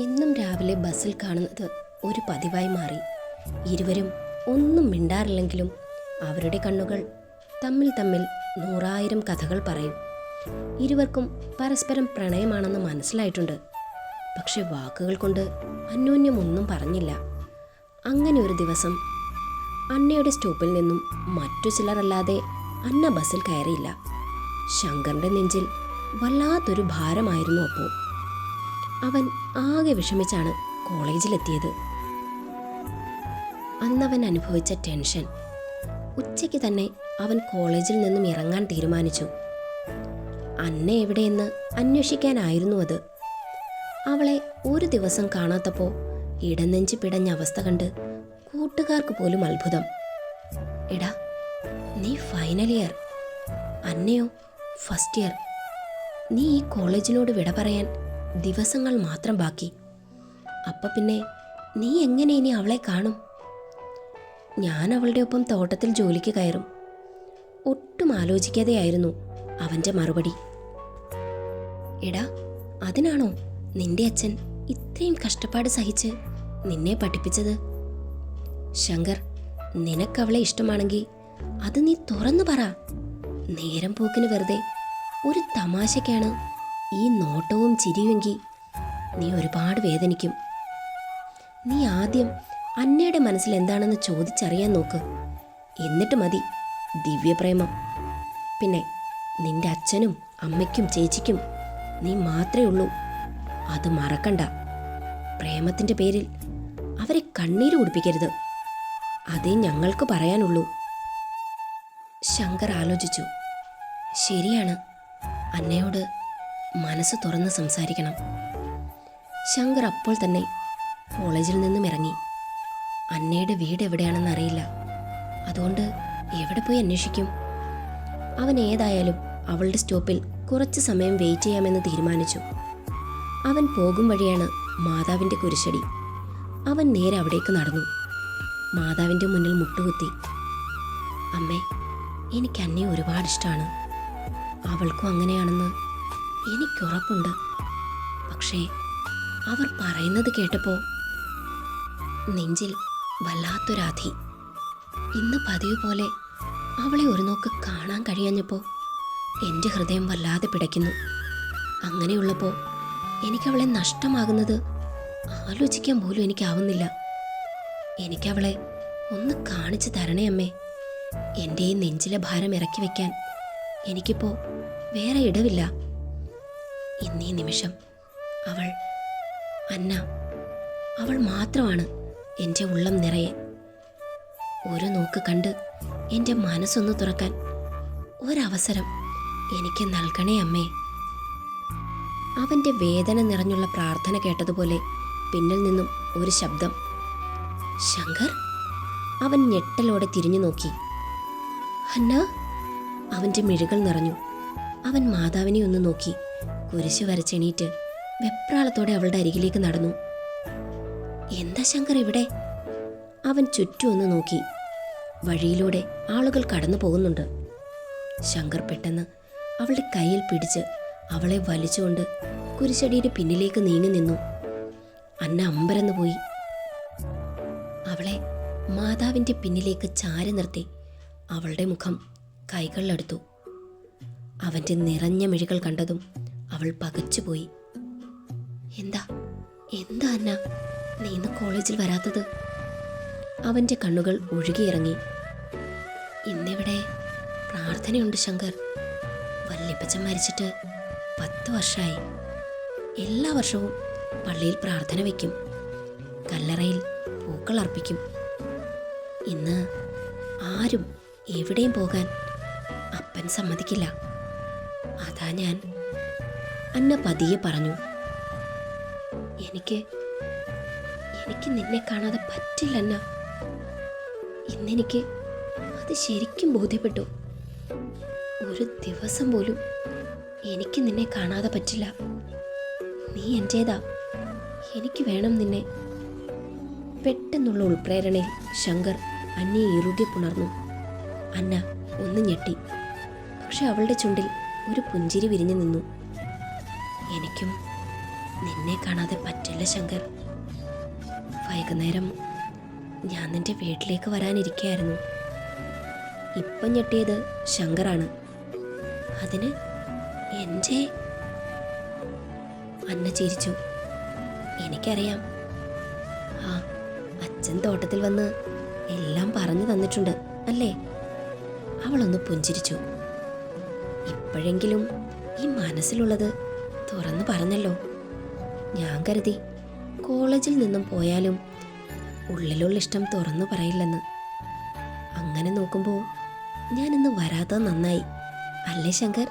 എന്നും രാവിലെ ബസ്സിൽ കാണുന്നത് ഒരു പതിവായി മാറി. ഇരുവരും ഒന്നും മിണ്ടാറില്ലെങ്കിലും അവരുടെ കണ്ണുകൾ തമ്മിൽ തമ്മിൽ 100,000 കഥകൾ പറയും. ഇരുവർക്കും പരസ്പരം പ്രണയമാണെന്ന് മനസ്സിലായിട്ടുണ്ട്. പക്ഷെ വാക്കുകൾ കൊണ്ട് അന്യോന്യം ഒന്നും പറഞ്ഞില്ല. അങ്ങനെ ഒരു ദിവസം അന്നയുടെ സ്റ്റോപ്പിൽ നിന്നും മറ്റു ചിലരല്ലാതെ അന്ന ബസ്സിൽ കയറിയില്ല. ശങ്കറിൻ്റെ നെഞ്ചിൽ വല്ലാത്തൊരു ഭാരമായിരുന്നു. അപ്പോൾ അവൻ ആകെ വിഷമിച്ചാണ് കോളേജിലെത്തിയത്. അന്നവൻ അനുഭവിച്ച ടെൻഷൻ. ഉച്ചയ്ക്ക് തന്നെ അവൻ കോളേജിൽ നിന്നും ഇറങ്ങാൻ തീരുമാനിച്ചു. അന്ന എവിടെയെന്ന് അന്വേഷിക്കാനായിരുന്നു അത്. അവളെ ഒരു ദിവസം കാണാത്തപ്പോൾ ഇടനെഞ്ച് പിടഞ്ഞ അവസ്ഥ കണ്ട് കൂട്ടുകാർക്ക് പോലും അത്ഭുതം. എടാ, നീ ഫൈനൽ ഇയർ, അന്നയോ ഫസ്റ്റ് ഇയർ. നീ ഈ കോളേജിനോട് വിട പറയാൻ ദിവസങ്ങൾ മാത്രം ബാക്കി. അപ്പം പിന്നെ നീ എങ്ങനെ ഇനി അവളെ കാണും? ഞാൻ അവളുടെ ഒപ്പം തോട്ടത്തിൽ ജോലിക്ക് കയറും. ഒട്ടും ആലോചിക്കാതെയായിരുന്നു അവൻ്റെ മറുപടി. എടാ, അതിനാണോ നിന്റെ അച്ഛൻ ഇത്രയും കഷ്ടപ്പാട് സഹിച്ച് നിന്നെ പഠിപ്പിച്ചത്? ശങ്കർ, നിനക്കവളെ ഇഷ്ടമാണെങ്കിൽ അത് നീ തുറന്നു പറ. നേരം പോക്കിന് വെറുതെ ഒരു തമാശയ്ക്കാണ് ഈ നോട്ടവും ചിരിയുമെങ്കിൽ നീ ഒരുപാട് വേദനിക്കും. നീ ആദ്യം അന്നയുടെ മനസ്സിൽ എന്താണെന്ന് ചോദിച്ചറിയാൻ നോക്ക്. എന്നിട്ട് മതി ദിവ്യപ്രേമം. പിന്നെ നിന്റെ അച്ഛനും അമ്മയ്ക്കും ചേച്ചിക്കും നീ മാത്രമേ ഉള്ളൂ. അത് മറക്കണ്ട. പ്രേമത്തിൻ്റെ പേരിൽ അവരെ കണ്ണീര് കുടിപ്പിക്കരുത്. അതേ ഞങ്ങൾക്ക് പറയാനുള്ളൂ. ശങ്കർ ആലോചിച്ചു. ശരിയാണ്, അന്നയോട് മനസ്സ് തുറന്ന് സംസാരിക്കണം. ശങ്കർ അപ്പോൾ തന്നെ കോളേജിൽ നിന്നും ഇറങ്ങി. അന്നയുടെ വീട് എവിടെയാണെന്ന് അറിയില്ല. അതുകൊണ്ട് എവിടെ പോയി അന്വേഷിക്കും? അവൻ ഏതായാലും അവളുടെ സ്റ്റോപ്പിൽ കുറച്ച് സമയം വെയിറ്റ് ചെയ്യാമെന്ന് തീരുമാനിച്ചു. അവൻ പോകും വഴിയാണ് മാതാവിൻ്റെ കുരിശടി. അവൻ നേരെ അവിടേക്ക് നടന്നു. മാതാവിൻ്റെ മുന്നിൽ മുട്ടുകുത്തി. അമ്മേ, എനിക്ക് അന്നയെ ഒരുപാട് ഇഷ്ടമാണ്. അവൾക്കും അങ്ങനെയാണെന്ന് എനിക്കുറപ്പുണ്ട്. പക്ഷേ അവർ പറയുന്നത് കേട്ടപ്പോൾ നെഞ്ചിൽ വല്ലാത്തൊരാധി. ഇന്ന് പതിവ് പോലെ അവളെ ഒരു നോക്ക് കാണാൻ കഴിയാഞ്ഞപ്പോൾ എൻ്റെ ഹൃദയം വല്ലാതെ പിടയ്ക്കുന്നു. അങ്ങനെയുള്ളപ്പോൾ എനിക്കവളെ നഷ്ടമാകുന്നത് ആലോചിക്കാൻ പോലും എനിക്കാവുന്നില്ല. എനിക്കവളെ ഒന്ന് കാണിച്ചു തരണേ അമ്മേ. എൻ്റെ ഈ നെഞ്ചിലെ ഭാരം ഇറക്കി വയ്ക്കാൻ എനിക്കിപ്പോൾ വേറെ ഇടവില്ല. ഇന്നീ നിമിഷം അന്ന അവൾ മാത്രമാണ് എൻ്റെ ഉള്ളം നിറയെ. ഒരു നോക്ക് കണ്ട് എൻ്റെ മനസ്സൊന്ന് തുറക്കാൻ ഒരവസരം എനിക്ക് നൽകണേ അമ്മേ. അവൻ്റെ വേദന നിറഞ്ഞുള്ള പ്രാർത്ഥന കേട്ടതുപോലെ പിന്നിൽ നിന്നും ഒരു ശബ്ദം. ശങ്കർ? അവൻ ഞെട്ടലോടെ തിരിഞ്ഞു നോക്കി. അന്ന? അവൻ്റെ മിഴികൾ നിറഞ്ഞു. അവൻ മാതാവിനെ ഒന്ന് നോക്കി കുരിശ് വരച്ചെണീറ്റ് വെപ്രാളത്തോടെ അവളുടെ അരികിലേക്ക് നടന്നു. എന്താ ശങ്കർ ഇവിടെ? അവൻ ചുറ്റും ഒന്ന് നോക്കി. വഴിയിലൂടെ ആളുകൾ കടന്നു പോകുന്നുണ്ട്. ശങ്കർ പെട്ടെന്ന് അവളുടെ കയ്യിൽ പിടിച്ച് അവളെ വലിച്ചുകൊണ്ട് കുരിശടിയുടെ പിന്നിലേക്ക് നീങ്ങി നിന്നു. അന്ന അമ്പരന്ന് പോയി. അവളെ മാതാവിൻ്റെ പിന്നിലേക്ക് ചാരി നിർത്തി അവളുടെ മുഖം കൈകളിലെടുത്തു. അവൻ്റെ നിറഞ്ഞ മിഴികൾ കണ്ടതും അവൾ പകച്ചുപോയി. എന്താ അന്ന, നീ ഇന്ന് കോളേജിൽ വരാത്തത്? അവൻ്റെ കണ്ണുകൾ ഒഴുകിയിറങ്ങി. ഇന്നിവിടെ പ്രാർത്ഥനയുണ്ട് ശങ്കർ. വല്യപ്പച്ചൻ മരിച്ചിട്ട് 10 വർഷമായി. എല്ലാ വർഷവും പള്ളിയിൽ പ്രാർത്ഥന വയ്ക്കും, കല്ലറയിൽ പൂക്കൾ അർപ്പിക്കും. ഇന്ന് ആരും എവിടെയും പോകാൻ അപ്പൻ സമ്മതിക്കില്ല. അതാ ഞാൻ. അന്ന പതിയെ പറഞ്ഞു. എനിക്ക് നിന്നെ കാണാതെ പറ്റില്ല അന്ന. ഇന്നെനിക്ക് അത് ശരിക്കും ബോധ്യപ്പെട്ടു. ഒരു ദിവസം പോലും എനിക്ക് നിന്നെ കാണാതെ പറ്റില്ല. നീ എൻ്റേതാ. എനിക്ക് വേണം നിന്നെ. പെട്ടെന്നുള്ള ഉൾപ്രേരണയിൽ ശങ്കർ അന്നയെ ഇറുകെ പുണർന്നു. അന്ന ഒന്ന് ഞെട്ടി. പക്ഷെ അവളുടെ ചുണ്ടിൽ ഒരു പുഞ്ചിരി വിരിഞ്ഞു നിന്നു. എനിക്കും നിന്നെ കാണാതെ പറ്റില്ല ശങ്കർ. വൈകുന്നേരം ഞാൻ നിന്റെ വീട്ടിലേക്ക് വരാനിരിക്കുകയായിരുന്നു. ഇപ്പം ഞെട്ടിയത് ശങ്കറാണ്. അതിന് എൻ്റെ അന്ന ചിരിച്ചു. എനിക്കറിയാം. ആ, അച്ഛൻ തോട്ടത്തിൽ വന്ന് എല്ലാം പറഞ്ഞു തന്നിട്ടുണ്ട് അല്ലേ? അവളൊന്ന് പുഞ്ചിരിച്ചു. ഇപ്പോഴെങ്കിലും ഈ മനസ്സിലുള്ളത് തുറന്നു പറഞ്ഞല്ലോ. ഞാൻ കരുതി കോളേജിൽ നിന്നും പോയാലും ഉള്ളിലുള്ള ഇഷ്ടം തുറന്നു പറയില്ലെന്ന്. അങ്ങനെ നോക്കുമ്പോൾ ഞാൻ ഇന്ന് വരാത്തത് നന്നായി അല്ലേ ശങ്കർ?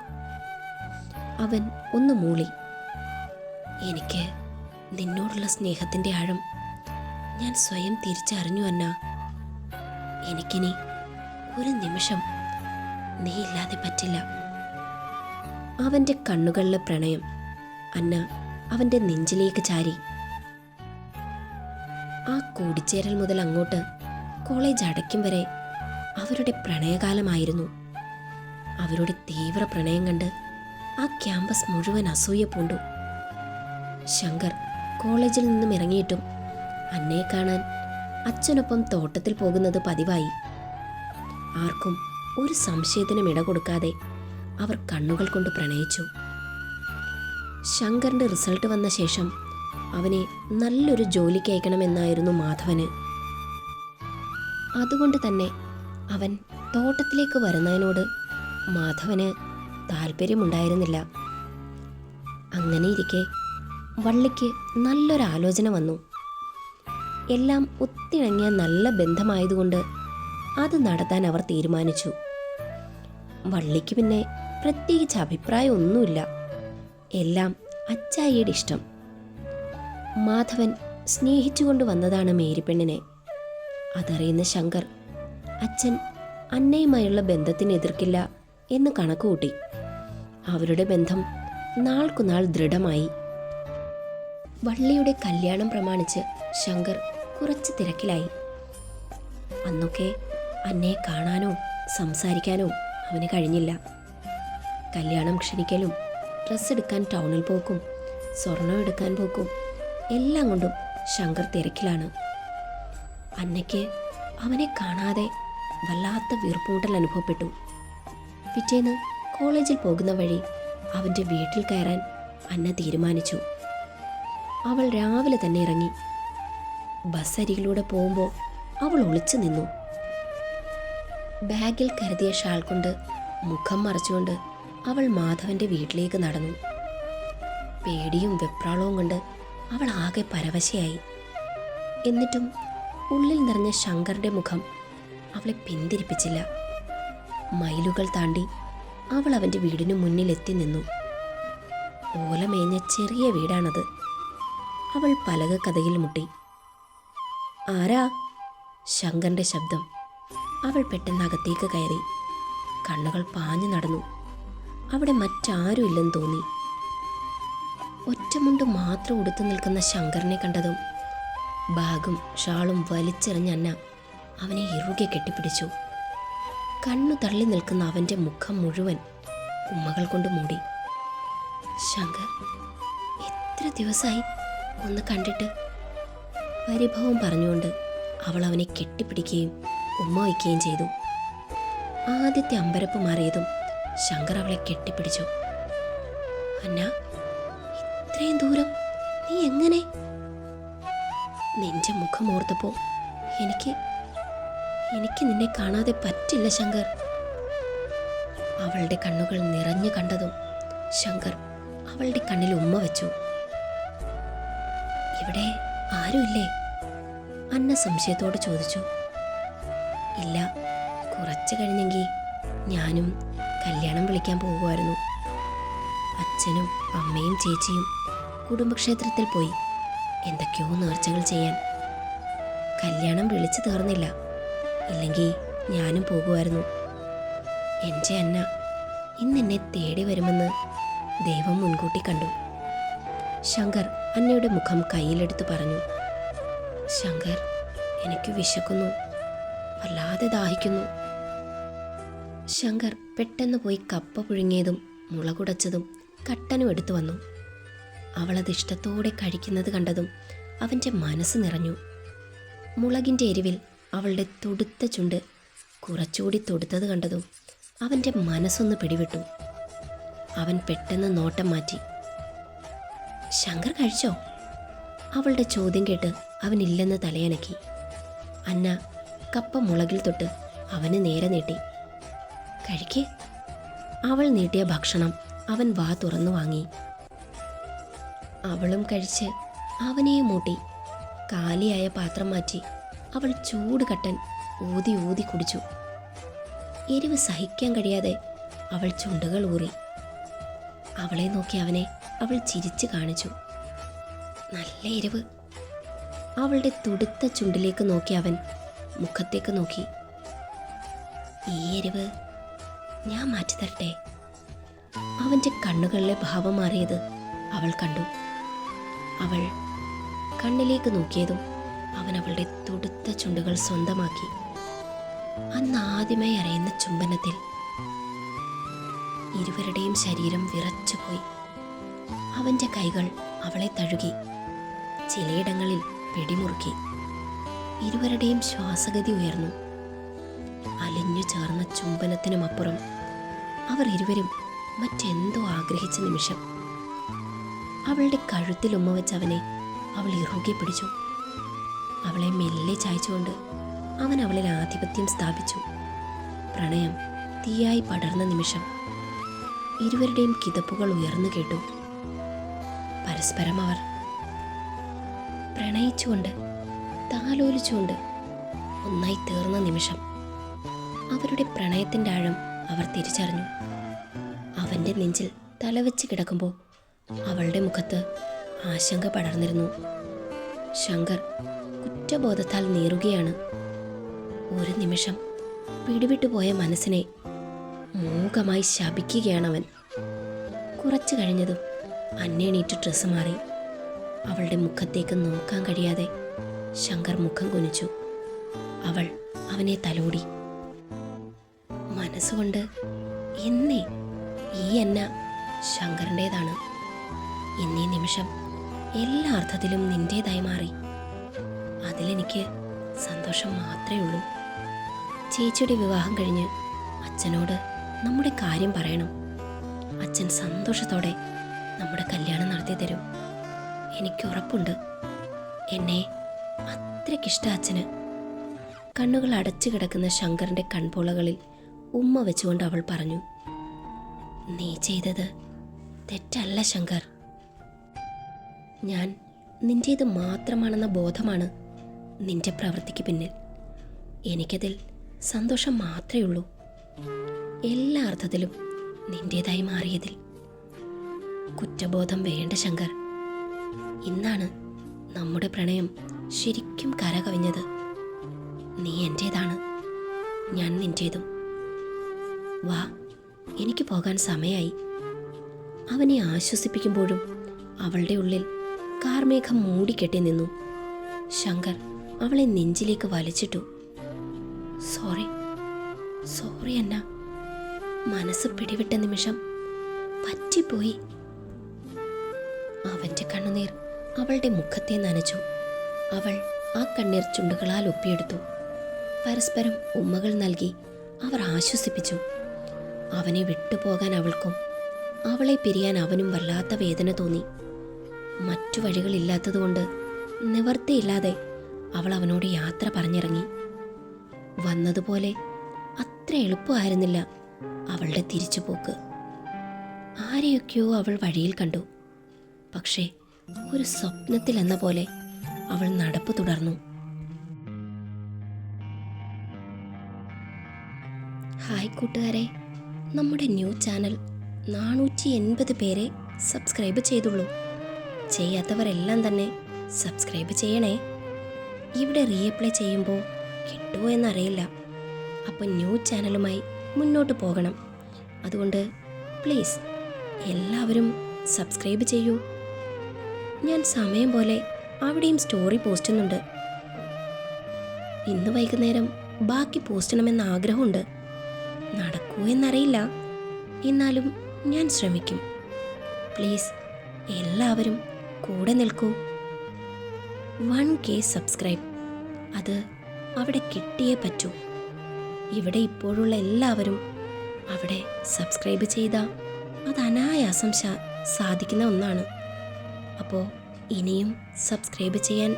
അവൻ ഒന്ന് മൂളി. എനിക്ക് നിന്നോടുള്ള സ്നേഹത്തിൻ്റെ ആഴം ഞാൻ സ്വയം തിരിച്ചറിഞ്ഞു അന്ന. എനിക്കിനി ഒരു നിമിഷം നീ ഇല്ലാതെ പറ്റില്ല. അവൻ്റെ കണ്ണുകളിലെ പ്രണയം അന്ന അവൻ്റെ നെഞ്ചിലേക്ക് ചാരി. ആ കൂടിച്ചേരൽ മുതൽ അങ്ങോട്ട് കോളേജ് അടയ്ക്കും വരെ അവരുടെ പ്രണയകാലമായിരുന്നു. അവരുടെ തീവ്ര പ്രണയം കണ്ട് ആ ക്യാമ്പസ് മുഴുവൻ അസൂയ പൂണ്ടു. ശങ്കർ കോളേജിൽ നിന്നും ഇറങ്ങിയിട്ടും അന്നയെ കാണാൻ അച്ഛനൊപ്പം തോട്ടത്തിൽ പോകുന്നത് പതിവായി. ആർക്കും ഒരു സംശയത്തിനും ഇട കൊടുക്കാതെ അവർ കണ്ണുകൾ കൊണ്ട് പ്രണയിച്ചു. ശങ്കറിൻ്റെ റിസൾട്ട് വന്ന ശേഷം അവനെ നല്ലൊരു ജോലിക്ക് അയക്കണമെന്നായിരുന്നു മാധവന്. അതുകൊണ്ട് തന്നെ അവൻ തോട്ടത്തിലേക്ക് വരുന്നതിനോട് മാധവന് താല്പര്യമുണ്ടായിരുന്നില്ല. അങ്ങനെയിരിക്കെ വള്ളിക്ക് നല്ലൊരാലോചന വന്നു. എല്ലാം ഒത്തിണങ്ങിയ നല്ല ബന്ധമായതുകൊണ്ട് അത് നടത്താൻ അവർ തീരുമാനിച്ചു. വള്ളിക്ക് പിന്നെ പ്രത്യേകിച്ച് അഭിപ്രായമൊന്നുമില്ല. എല്ലാം അച്ചായിയുടെ ഇഷ്ടം. മാധവൻ സ്നേഹിച്ചുകൊണ്ട് വന്നതാണ് മേരിപ്പെണ്ണിനെ. അതറിയുന്ന ശങ്കർ അച്ഛൻ അന്നയുമായുള്ള ബന്ധത്തിന് എതിർക്കില്ല എന്ന് കണക്കുകൂട്ടി. അവരുടെ ബന്ധം നാൾക്കുനാൾ ദൃഢമായി. വള്ളിയുടെ കല്യാണം പ്രമാണിച്ച് ശങ്കർ കുറച്ച് തിരക്കിലായി. അന്നൊക്കെ അന്നയെ കാണാനോ സംസാരിക്കാനോ അവന് കഴിഞ്ഞില്ല. കല്യാണം ക്ഷണിക്കലും ഡ്രസ്സ് എടുക്കാൻ ടൗണിൽ പോക്കും സ്വർണം എടുക്കാൻ പോക്കും എല്ലാം കൊണ്ടും ശങ്കർ തിരക്കിലാണ്. അന്നയ്ക്ക് അവനെ കാണാതെ വല്ലാത്ത വീർപ്പൂട്ടൽ അനുഭവപ്പെട്ടു. പിറ്റേന്ന് കോളേജിൽ പോകുന്ന വഴി അവൻ്റെ വീട്ടിൽ കയറാൻ അന്ന തീരുമാനിച്ചു. അവൾ രാവിലെ തന്നെ ഇറങ്ങി. ബസ് അരികിലൂടെ പോകുമ്പോൾ അവൾ ഒളിച്ചു നിന്നു. ബാഗിൽ കരുതിയ ഷാൾ കൊണ്ട് മുഖം മറച്ചുകൊണ്ട് അവൾ മാധവന്റെ വീട്ടിലേക്ക് നടന്നു. പേടിയും വെപ്രാളവും കൊണ്ട് അവൾ ആകെ പരവശയായി. എന്നിട്ടും ഉള്ളിൽ നിറഞ്ഞ ശങ്കറിന്റെ മുഖം അവളെ പിന്തിരിപ്പിച്ചില്ല. മൈലുകൾ താണ്ടി അവൾ അവൻ്റെ വീടിനു മുന്നിലെത്തി നിന്നു. ഓലമേഞ്ഞ ചെറിയ വീടാണത്. അവൾ പലക കതകിൽ മുട്ടി. ആരാ? ശങ്കറിന്റെ ശബ്ദം. അവൾ പെട്ടെന്ന് അകത്തേക്ക് കയറി. കണ്ണുകൾ പാഞ്ഞു നടന്നു. അവിടെ മറ്റാരുമില്ലെന്ന് തോന്നി. ഒറ്റമുണ്ട് മാത്രം ഉടുത്തു നിൽക്കുന്ന ശങ്കറിനെ കണ്ടതും ബാഗും ഷാളും വലിച്ചെറിഞ്ഞ അന്ന അവനെ ഇറുകെ കെട്ടിപ്പിടിച്ചു. കണ്ണു തള്ളി നിൽക്കുന്ന അവൻ്റെ മുഖം മുഴുവൻ ഉമ്മകൾ കൊണ്ട് മൂടി. ശങ്കർ, എത്ര ദിവസമായി ഒന്ന് കണ്ടിട്ട്? പരിഭവം പറഞ്ഞുകൊണ്ട് അവൾ അവനെ കെട്ടിപ്പിടിക്കുകയും ഉമ്മ വയ്ക്കുകയും ചെയ്തു. ആദ്യത്തെ അമ്പരപ്പ് മാറിയതും ശങ്കർ അവളെ കെട്ടിപ്പിടിച്ചു. അന്ന, ഇത്രയും ദൂരം നീ എങ്ങനെ? നിന്റെ മുഖം ഓർത്തപ്പോൾ എനിക്ക് നിന്നെ കാണാതെ പറ്റില്ല ശങ്കർ. അവളുടെ കണ്ണുകൾ നിറഞ്ഞു കണ്ടതും ശങ്കർ അവളുടെ കണ്ണിൽ ഉമ്മ വെച്ചു. ഇവിടെ ആരുമില്ലേ? അന്ന സംശയത്തോട് ചോദിച്ചു. ഇല്ല, കുറച്ച് കഴിഞ്ഞെങ്കിൽ ഞാനും കല്യാണം വിളിക്കാൻ പോകുമായിരുന്നു. അച്ഛനും അമ്മയും ചേച്ചിയും കുടുംബക്ഷേത്രത്തിൽ പോയി എന്തൊക്കെയോ നേർച്ചകൾ ചെയ്യാൻ. കല്യാണം വിളിച്ചു തീർന്നില്ല, ഇല്ലെങ്കിൽ ഞാനും പോകുമായിരുന്നു. എൻ്റെ അന്ന ഇന്നെന്നെ തേടി വരുമെന്ന് ദൈവം മുൻകൂട്ടി കണ്ടു. ശങ്കർ അന്നയുടെ മുഖം കയ്യിലെടുത്ത് പറഞ്ഞു. ശങ്കർ, എനിക്ക് വിശക്കുന്നു, വല്ലാതെ ദാഹിക്കുന്നു. ശങ്കർ പെട്ടെന്ന് പോയി കപ്പ പുഴുങ്ങിയതും മുളകുടച്ചതും കട്ടനും എടുത്തു വന്നു. അവളത് ഇഷ്ടത്തോടെ കഴിക്കുന്നത് കണ്ടതും അവൻ്റെ മനസ്സ് നിറഞ്ഞു. മുളകിൻ്റെ എരിവിൽ അവളുടെ തൊടുത്ത ചുണ്ട് കുറച്ചുകൂടി തൊടുത്തത് കണ്ടതും അവൻ്റെ മനസ്സൊന്ന് പിടിവിട്ടു. അവൻ പെട്ടെന്ന് നോട്ടം മാറ്റി. ശങ്കർ കഴിച്ചോ? അവളുടെ ചോദ്യം കേട്ട് അവനില്ലെന്ന് തലയനക്കി. അന്ന കപ്പ മുളകിൽ തൊട്ട് അവന് നേരെ നീട്ടി. കഴിക്കേ. അവൾ നീട്ടിയ ഭക്ഷണം അവൻ വാ തുറന്നു വാങ്ങി. അവളും കഴിച്ച് അവനെയും മൂട്ടി. കാലിയായ പാത്രം മാറ്റി അവൾ ചൂട് കട്ടൻ ഊതി ഊതി കുടിച്ചു. എരിവ് സഹിക്കാൻ കഴിയാതെ അവൾ ചുണ്ടുകൾ ഊറി. അവളെ നോക്കി അവനെ അവൾ ചിരിച്ചു കാണിച്ചു. നല്ല എരിവ്. അവളുടെ തുടുത്ത ചുണ്ടിലേക്ക് നോക്കി അവൻ മുഖത്തേക്ക് നോക്കി. ഈ എരിവ് ഞാൻ മാറ്റിത്തരട്ടെ? അവൻ്റെ കണ്ണുകളിലെ ഭാവം മാറിയത് അവൾ കണ്ടു. അവൾ കണ്ണിലേക്ക് നോക്കിയതും അവൻ അവളുടെ തുടുത്ത ചുണ്ടുകൾ സ്വന്തമാക്കി. അന്ന് ആദ്യമായി അറിയുന്ന ചുംബനത്തിൽ ഇരുവരുടെയും ശരീരം വിറച്ചുപോയി. അവൻ്റെ കൈകൾ അവളെ തഴുകി, ചിലയിടങ്ങളിൽ പിടിമുറുക്കി. ഇരുവരുടെയും ശ്വാസഗതി ഉയർന്നു. അലിഞ്ഞു ചേർന്ന ചുംബനത്തിനുമപ്പുറം അവർ ഇരുവരും മറ്റെന്തോ ആഗ്രഹിച്ച നിമിഷം. അവളുടെ കഴുത്തിൽ ഉമ്മ വെച്ച് അവനെ അവൾ ഇറുകെ പിടിച്ചു. അവളെ മെല്ലെ ചായച്ചുകൊണ്ട് അവൻ അവളിൽ ആധിപത്യം സ്ഥാപിച്ചു. പ്രണയം തീയായി പടർന്ന നിമിഷം ഇരുവരുടെയും കിതപ്പുകൾ ഉയർന്നു കേട്ടു. പരസ്പരം അവർ പ്രണയിച്ചുകൊണ്ട് താലോലിച്ചുകൊണ്ട് ഒന്നായി തീർന്ന നിമിഷം അവരുടെ പ്രണയത്തിൻ്റെ ആഴം അവർ തിരിച്ചറിഞ്ഞു. അവൻ്റെ നെഞ്ചിൽ തലവെച്ച് കിടക്കുമ്പോൾ അവളുടെ മുഖത്ത് ആശങ്ക പടർന്നിരുന്നു. ശങ്കർ കുറ്റബോധത്താൽ നീറുകയാണ്. ഒരു നിമിഷം പിടിവിട്ടുപോയ മനസ്സിനെ മൂകമായി ശപിക്കുകയാണവൻ. കുറച്ചു കഴിഞ്ഞതും അന്നേണീറ്റ് ഡ്രസ്സ് മാറി. അവളുടെ മുഖത്തേക്ക് നോക്കാൻ കഴിയാതെ ശങ്കർ മുഖം കുനിച്ചു. അവൾ അവനെ തലോടി. മനസ്സുകൊണ്ട് എന്നേ ഈ അന്ന ശങ്കറിൻ്റേതാണ്. എന്നീ നിമിഷം എല്ലാ അർത്ഥത്തിലും നിൻ്റേതായി മാറി. അതിലെനിക്ക് സന്തോഷം മാത്രമേ ഉള്ളൂ. ചേച്ചിയുടെ വിവാഹം കഴിഞ്ഞ് അച്ഛനോട് നമ്മുടെ കാര്യം പറയണം. അച്ഛൻ സന്തോഷത്തോടെ നമ്മുടെ കല്യാണം നടത്തി തരും. എനിക്ക് ഉറപ്പുണ്ട്. എന്നെ അത്രയ്ക്കിഷ്ട അച്ഛന്. കണ്ണുകൾ അടച്ചു കിടക്കുന്ന ശങ്കറിൻ്റെ കൺപോളകളിൽ ഉമ്മ വെച്ചുകൊണ്ട് അവൾ പറഞ്ഞു, നീ ചെയ്തത് തെറ്റല്ല ശങ്കർ. ഞാൻ നിൻ്റേത് മാത്രമാണെന്ന ബോധമാണ് നിന്റെ പ്രവൃത്തിക്ക് പിന്നിൽ. എനിക്കതിൽ സന്തോഷം മാത്രമേ ഉള്ളൂ. എല്ലാ അർത്ഥത്തിലും നിൻ്റേതായി മാറിയതിൽ. കുറ്റബോധം വേണ്ട ശങ്കർ. ഇന്നാണ് നമ്മുടെ പ്രണയം ശരിക്കും കരകവിഞ്ഞത്. നീ എൻ്റേതാണ്, ഞാൻ നിൻ്റേതും. വാ, എനിക്ക് പോകാൻ സമയമായി. അവനെ ആശ്വസിപ്പിക്കുമ്പോഴും അവളുടെ ഉള്ളിൽ കാർമേഘം മൂടിക്കെട്ടി നിന്നു. ശങ്കർ അവളെ നെഞ്ചിലേക്ക് വലിച്ചിട്ടു. സോറി സോറി അന്ന. മനസ്സ് പിടിവിട്ട നിമിഷം പറ്റിപ്പോയി. അവൻ്റെ കണ്ണുനീർ അവളുടെ മുഖത്തെ നനച്ചു. അവൾ ആ കണ്ണീർ ചുണ്ടുകളാൽ ഒപ്പിയെടുത്തു. പരസ്പരം ഉമ്മകൾ നൽകി അവർ ആശ്വസിപ്പിച്ചു. അവനെ വിട്ടുപോകാൻ അവൾക്കും അവളെ പിരിയാൻ അവനും വല്ലാത്ത വേദന തോന്നി. മറ്റു വഴികളില്ലാത്തതുകൊണ്ട് നിവർത്തിയില്ലാതെ അവൾ അവനോട് യാത്ര പറഞ്ഞിറങ്ങി. വന്നതുപോലെ അത്ര എളുപ്പമായിരുന്നില്ല അവളുടെ തിരിച്ചുപോക്ക്. ആരെയൊക്കെയോ അവൾ വഴിയിൽ കണ്ടു. പക്ഷേ ഒരു സ്വപ്നത്തിലെന്ന പോലെ അവൾ നടപ്പ് തുടർന്നു. ഹായ് കൂട്ടുകാരെ, നമ്മുടെ ന്യൂ ചാനൽ 480 പേരെ സബ്സ്ക്രൈബ് ചെയ്തുള്ളൂ. ചെയ്യാത്തവരെല്ലാം തന്നെ സബ്സ്ക്രൈബ് ചെയ്യണേ. ഇവിടെ റീഅപ്ലൈ ചെയ്യുമ്പോൾ കിട്ടുമോ എന്നറിയില്ല. അപ്പോൾ ന്യൂ ചാനലുമായി മുന്നോട്ട് പോകണം. അതുകൊണ്ട് പ്ലീസ് എല്ലാവരും സബ്സ്ക്രൈബ് ചെയ്യൂ. ഞാൻ സമയം പോലെ അവിടെയും സ്റ്റോറി പോസ്റ്റ് ചെയ്യുന്നുണ്ട്. ഇന്ന് വൈകുന്നേരം ബാക്കി പോസ്റ്റ് ചെയ്യണമെന്ന് ആഗ്രഹമുണ്ട്. നടക്കുമോ എന്നറിയില്ല, എന്നാലും ഞാൻ ശ്രമിക്കും. പ്ലീസ് എല്ലാവരും കൂടെ നിൽക്കൂ. 1K സബ്സ്ക്രൈബ്, അത് അവിടെ കിട്ടിയേ പറ്റൂ. ഇവിടെ ഇപ്പോഴുള്ള എല്ലാവരും അവിടെ സബ്സ്ക്രൈബ് ചെയ്താൽ അത് അനായാസം സാധിക്കുന്ന ഒന്നാണ്. അപ്പോൾ ഇനിയും സബ്സ്ക്രൈബ് ചെയ്യാൻ